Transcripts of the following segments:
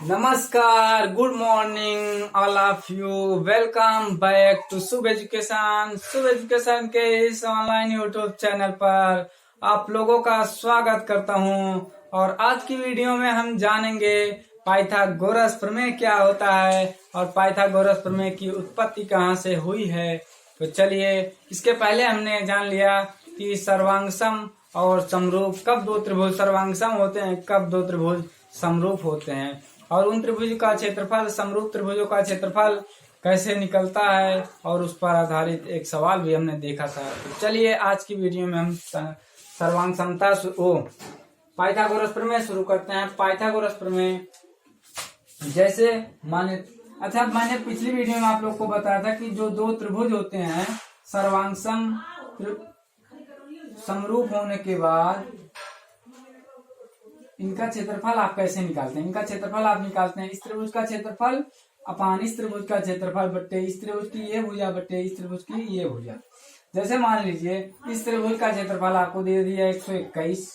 नमस्कार, good morning all of you. Welcome back to Shubh education. Shubh education के इस online YouTube channel पर आप लोगों का स्वागत करता हूं। और आज की वीडियो में हम जानेंगे पाइथागोरस प्रमेय क्या होता है और पाइथागोरस प्रमेय की उत्पत्ति कहाँ से हुई है। तो चलिए, इसके पहले हमने जान लिया कि सर्वांगसम और समरूप कब दो त्रिभुज सर्वांगसम होते हैं, कब दो त्रिभुज समरूप होते हैं, और उन त्रिभुज का क्षेत्रफल, समरूप त्रिभुजों का क्षेत्रफल कैसे निकलता है, और उस पर आधारित एक सवाल भी हमने देखा था। तो चलिए, आज की वीडियो में हम सर्वांग समता पाइथागोरस प्रमेय शुरू करते हैं। पाइथागोरस प्रमेय जैसे मैंने पिछली वीडियो में आप लोग को बताया था कि जो दो त्रिभुज होते हैं सर्वांगसम समरूप होने के बाद इनका क्षेत्रफल आप कैसे निकालते हैं। इनका क्षेत्रफल आप निकालते हैं इस त्रिभुज का क्षेत्रफल अपान इस त्रिभुज का क्षेत्रफल बट्टे इस त्रिभुज की ये भुजा बट्टे इस त्रिभुज की ये भुजा। जैसे मान लीजिए इस त्रिभुज का क्षेत्रफल आपको दे दिया 121,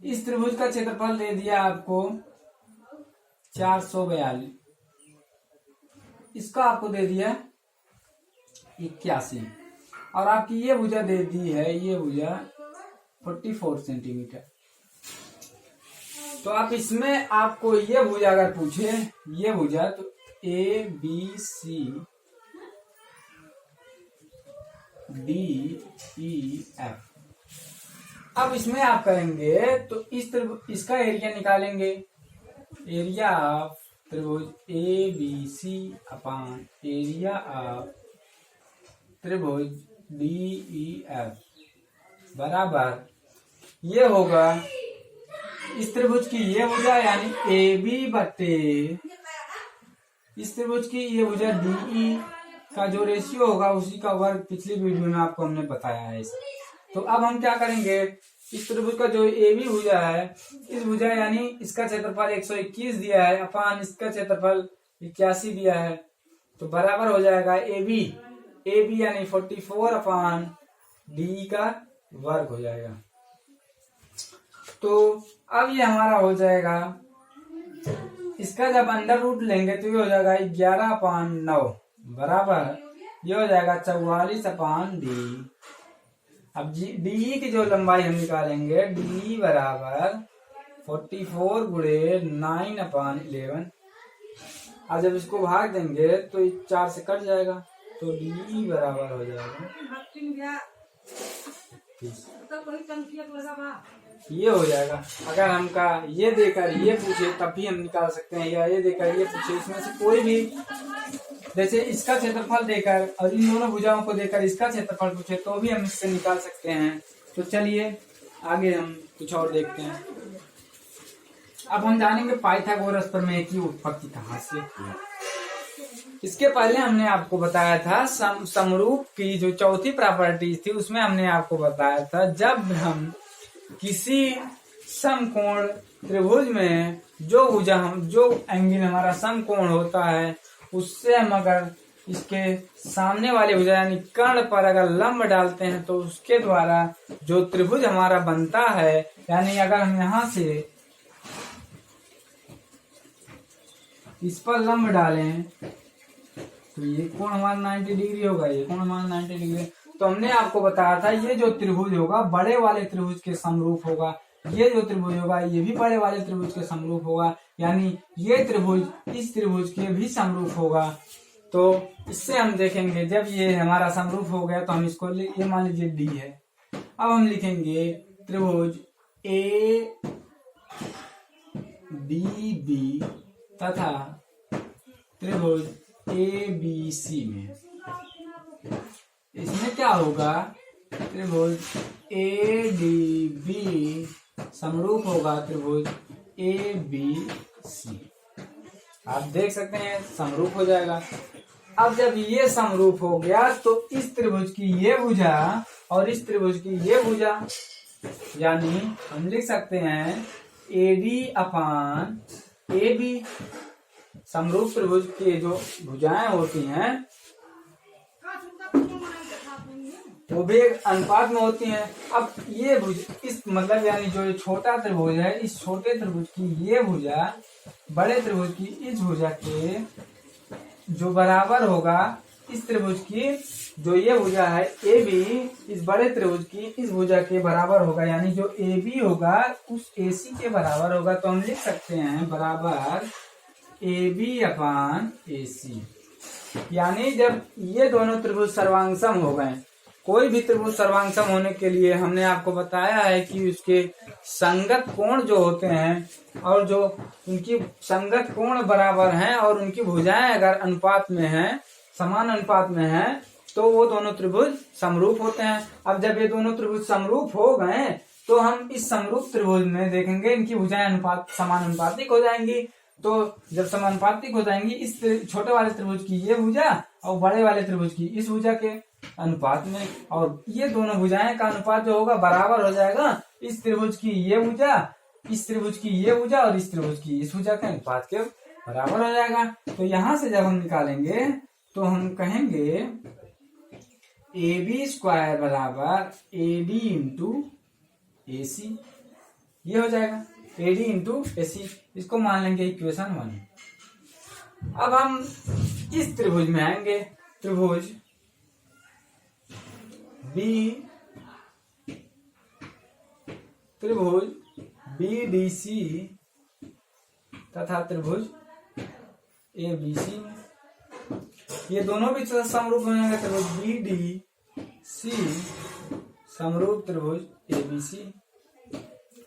इस त्रिभुज का क्षेत्रफल दे दिया आपको 442, इसका आपको दे दिया 81, और आपकी ये भुजा दे दी है, ये भुजा 44 सेंटीमीटर। तो आप इसमें आपको ये भुजा अगर पूछे, ये भुजा, तो A B C D E F. अब इसमें आप करेंगे तो इसका एरिया निकालेंगे। एरिया ऑफ त्रिभुज A B C upon area of त्रिभुज डी ई एफ बराबर ये होगा इस त्रिभुज की ये भुजा यानी ए बी बट्टे इस त्रिभुज की ये भुजा डी ई का जो रेशियो होगा उसी का वर्ग पिछली वीडियो में आपको हमने बताया है। तो अब हम क्या करेंगे, इस त्रिभुज का जो ए बी भुजा है, इस भुजा यानी इसका क्षेत्रफल 121 दिया है अपान इसका क्षेत्रफल 81 दिया है, तो बराबर हो जाएगा ए बी यानी 44 अपान डी का वर्ग हो जाएगा। तो अब ये हमारा हो जाएगा, इसका जब अंडर रूट लेंगे तो ये हो जाएगा 11/9 बराबर ये हो जाएगा 44 डी। अब डी की जो लंबाई हम निकालेंगे, डी बराबर 44 गुणे 9/11। अब जब इसको भाग देंगे तो 4 से कट जाएगा, तो डी बराबर हो जाएगा ये हो जाएगा। अगर हमका ये देकर ये पूछे तब भी हम निकाल सकते हैं, या ये देकर ये पूछे, इसमें से कोई भी, जैसे इसका क्षेत्रफल देकर और इन दोनों भुजाओं को देकर इसका क्षेत्रफल पूछे तो भी हम इससे निकाल सकते हैं। तो चलिए आगे हम कुछ और देखते हैं। अब हम जानेंगे पाइथागोरस प्रमेय की उत्पत्ति कहाँ से। इसके पहले हमने आपको बताया था समरूप की जो चौथी प्रॉपर्टी थी, उसमें हमने आपको बताया था जब हम किसी समकोण त्रिभुज में जो एंगल हमारा समकोण होता है उससे हम अगर इसके सामने वाले भुजा यानी कर्ण पर अगर लंब डालते हैं तो उसके द्वारा जो त्रिभुज हमारा बनता है, यानी अगर हम यहाँ से इस पर लंब डालें तो ये कोण हमारा 90 डिग्री होगा, ये कोण हमारा 90 डिग्री। तो हमने आपको बताया था ये जो त्रिभुज होगा बड़े वाले त्रिभुज के समरूप होगा, ये जो त्रिभुज होगा ये भी बड़े वाले त्रिभुज के समरूप होगा, यानी ये त्रिभुज इस त्रिभुज के भी समरूप होगा। तो इससे हम देखेंगे जब ये हमारा समरूप हो गया तो हम इसको ये मान लीजिए डी है। अब हम लिखेंगे त्रिभुज ए डी बी तथा त्रिभुज ए बी सी में इसमें क्या होगा, त्रिभुज ए डी बी समरूप होगा त्रिभुज ए बी सी। आप देख सकते हैं समरूप हो जाएगा। अब जब ये समरूप हो गया तो इस त्रिभुज की ये भुजा और इस त्रिभुज की ये भुजा, यानी हम लिख सकते हैं A D upon A B. समरूप त्रिभुज की जो भुजाएं होती हैं वो भी एक अनुपात में होती हैं। अब ये भुज इस मतलब यानी जो ये छोटा त्रिभुज है, इस छोटे त्रिभुज की ये भुजा बड़े त्रिभुज की इस भुजा के जो बराबर होगा, इस त्रिभुज की जो ये भुजा है ए बी इस बड़े त्रिभुज की इस भुजा के बराबर होगा, यानी जो ए बी होगा उस ए सी के बराबर होगा। तो हम लिख सकते हैं बराबर ए बी अपान ए सी। यानी जब ये दोनों त्रिभुज सर्वांगसम हो गए, कोई भी त्रिभुज सर्वांगसम होने के लिए हमने आपको बताया है कि उसके संगत कोण जो होते हैं और जो उनकी संगत कोण बराबर हैं और उनकी भुजाएं अगर अनुपात में हैं, समान अनुपात में हैं, तो वो दोनों त्रिभुज समरूप होते हैं। अब जब ये दोनों त्रिभुज समरूप हो गए तो हम इस समरूप त्रिभुज में देखेंगे इनकी भुजाएं अनुपात समानुपातिक हो जाएंगी। तो जब समानुपातिक हो जाएंगी, इस छोटे वाले त्रिभुज की ये भुजा और बड़े वाले त्रिभुज की इस भुजा के अनुपात में, और ये दोनों भुजाएं का अनुपात जो होगा बराबर हो जाएगा इस त्रिभुज की ये भुजा, इस त्रिभुज की ये भुजा और इस त्रिभुज की इस भुजा के अनुपात के बराबर हो जाएगा। तो यहां से जब हम निकालेंगे तो हम कहेंगे ए बी स्क्वायर बराबर ए डी इंटू ए सी, ये हो जाएगा ए डी इंटू ए सी। इसको मान लेंगे इक्वेशन 1। अब हम इस त्रिभुज में आएंगे, त्रिभुज बी डी सी तथा त्रिभुज ए बी सी में, ये दोनों भी समरूप हो जाएंगे। त्रिभुज बी डी सी समरूप त्रिभुज ए बी सी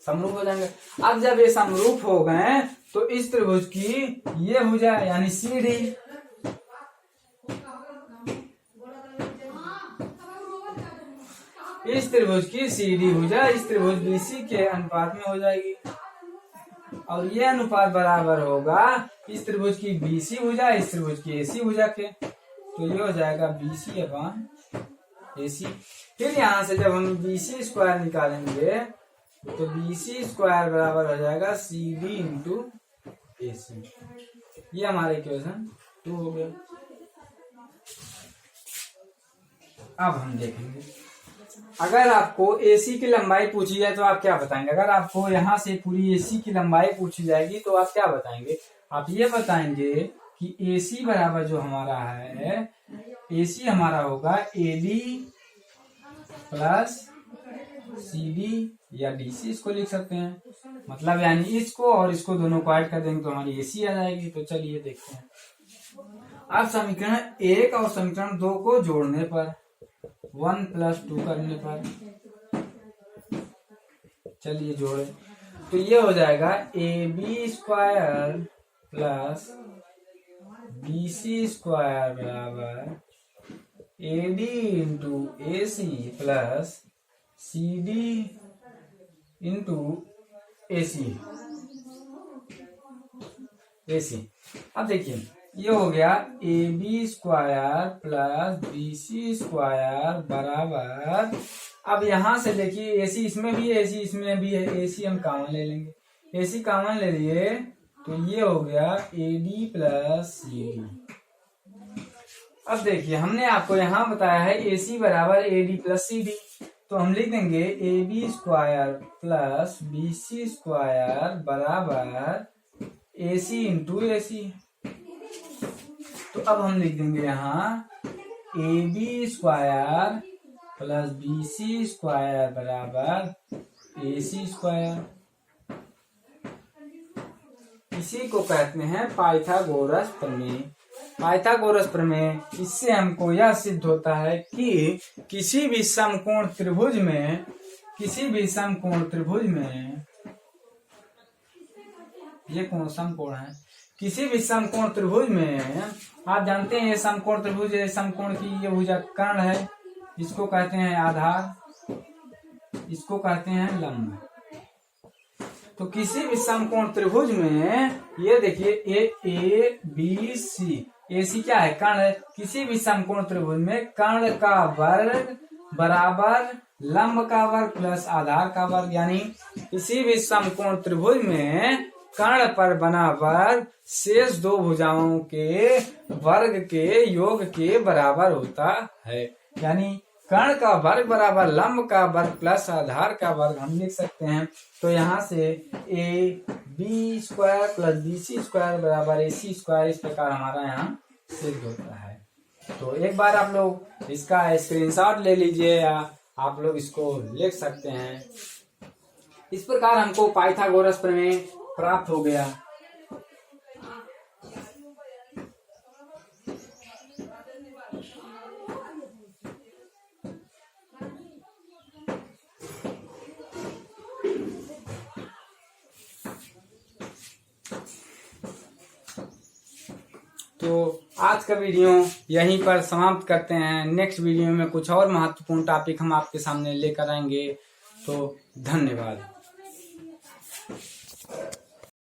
समरूप हो जाएंगे। अब जब ये समरूप हो गए तो इस त्रिभुज की ये भुजा यानी सी डी, इस त्रिभुज की सी डी भुजा इस त्रिभुज बी सी के अनुपात में हो जाएगी, और ये अनुपात बराबर होगा इस त्रिभुज की बी सी भुजा इस त्रिभुज की ए सी भुजा के। तो ये हो जाएगा बी सी अपान ए सी। फिर यहाँ से जब हम बी सी स्क्वायर निकालेंगे तो बी सी स्क्वायर बराबर हो जाएगा सी डी इंटू ए सी। ये हमारा इक्वेशन 2 हो गया। अब हम देखेंगे अगर आपको AC की लंबाई पूछी जाए तो आप क्या बताएंगे। अगर आपको यहाँ से पूरी AC की लंबाई पूछी जाएगी तो आप क्या बताएंगे। आप ये बताएंगे कि AC बराबर जो हमारा है, AC हमारा होगा AD प्लस CD या DC, इसको लिख सकते हैं। मतलब यानी इसको और इसको दोनों को ऐड कर देंगे तो हमारी AC आ जाएगी। तो चलिए देखते हैं। अब समीकरण 1 और समीकरण 2 को जोड़ने पर 1 + 2 करने पर, चलिए जोड़े तो ये हो जाएगा AB square plus BC square बराबर AD into AC plus CD into AC। अब देखिए ये हो गया AB square plus BC square बराबर, अब यहां से देखिए AC इसमें भी है AC इसमें भी है, AC हम कॉमन ले लेंगे। AC कॉमन ले लिए तो ये हो गया AD प्लस CD। अब देखिए हमने आपको यहाँ बताया है AC बराबर AD प्लस CD, तो हम लिख देंगे AB square plus BC square बराबर AC इंटू AC। तो अब हम लिख देंगे यहाँ AB square plus BC square बराबर AC स्क्वायर। इसी को कहते हैं पाइथागोरस प्रमेय। पाइथागोरस प्रमेय, इससे हमको यह सिद्ध होता है कि किसी भी समकोण त्रिभुज में ये कौन समकोण है, किसी भी समकोण त्रिभुज में आप जानते हैं ये समकोण त्रिभुज है, समकोण की ये भुजा कर्ण है, इसको कहते हैं आधार, इसको कहते हैं लंब। तो किसी भी समकोण त्रिभुज में ये देखिए ए बी सी, AC क्या है, कर्ण है। किसी भी समकोण त्रिभुज में कर्ण का वर्ग बराबर लंब का वर्ग प्लस आधार का वर्ग, यानी किसी भी समकोण त्रिभुज में कर्ण पर बना वर्ग शेष दो भुजाओं के वर्ग के योग के बराबर होता है। यानी कर्ण का वर्ग बराबर लंब का वर्ग प्लस आधार का वर्ग हम लिख सकते हैं। तो यहाँ से A B square plus B C square बराबर ए सी स्क्वायर, इस प्रकार हमारा यहाँ सिद्ध होता है। तो एक बार आप लोग इसका स्क्रीनशॉट ले लीजिए या आप लोग इसको लिख सकते हैं। इस प्रकार हमको पाइथागोरस प्रमेय प्राप्त हो गया। तो आज का वीडियो यहीं पर समाप्त करते हैं। नेक्स्ट वीडियो में कुछ और महत्वपूर्ण टॉपिक हम आपके सामने लेकर आएंगे। तो धन्यवाद।